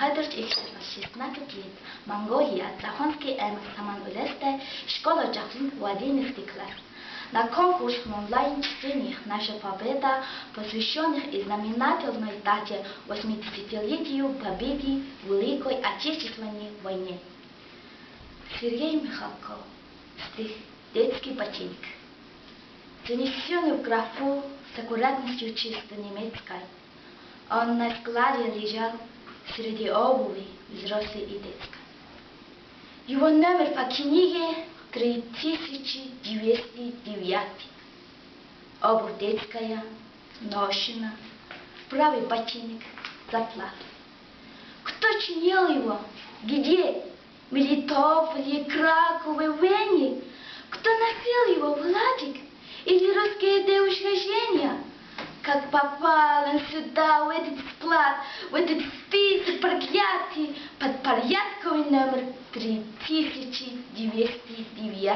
мухадырч эхлэв 16 лет. Монголия, Захонский аймаг Саман-Улестай, школа Жахлин, 11 класс. На конкурс в онлайн-чтениях «Наша победа», посвященных и знаменательной дате 80-летию победы в Великой Отечественной войне. Сергей Михалков. Стих «Детский ботинок». Занесенный в графу с аккуратностью чисто немецкой, он на складе лежал среди обуви взрослой и детской. Его номер по книге 3209. Обувь детская, ношена, правый ботинок заплат. Кто чинил его? Где? В Мелитополе, Кракове, Вене? Кто носил его, Владик? Или русские деушкажения? Как попал он сюда, в этот склад, в этот список проклятий, под порядковый номер 3209.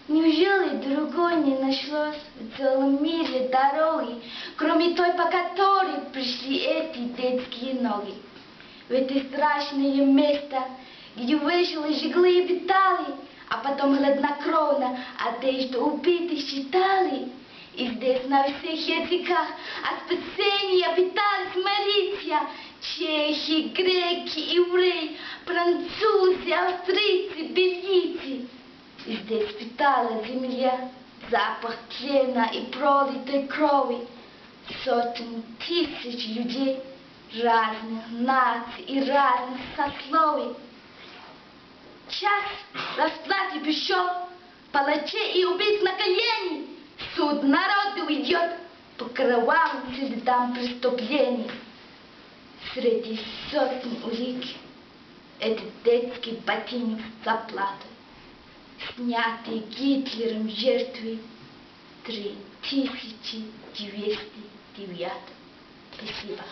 Неужели другой не нашлось в целом мире дороги, кроме той, по которой пришли эти детские ноги? В это страшное место, где вышли, жгли и питали, а потом хладнокровно одежду убитых считали. И здесь на всех языках о спасении пытались молиться чехи, греки, евреи, французы, австрийцы, бельгийцы. И здесь питала земля запах тлена и пролитой крови сотен тысяч людей разных наций и разных сословий. Час расплаты пришел, палачей и убийц на колени. Суд народу идет по кровавым следам преступлений. Среди сотен улик этот детский ботинок с заплатой, снятый Гитлером жертвой 3209. Спасибо.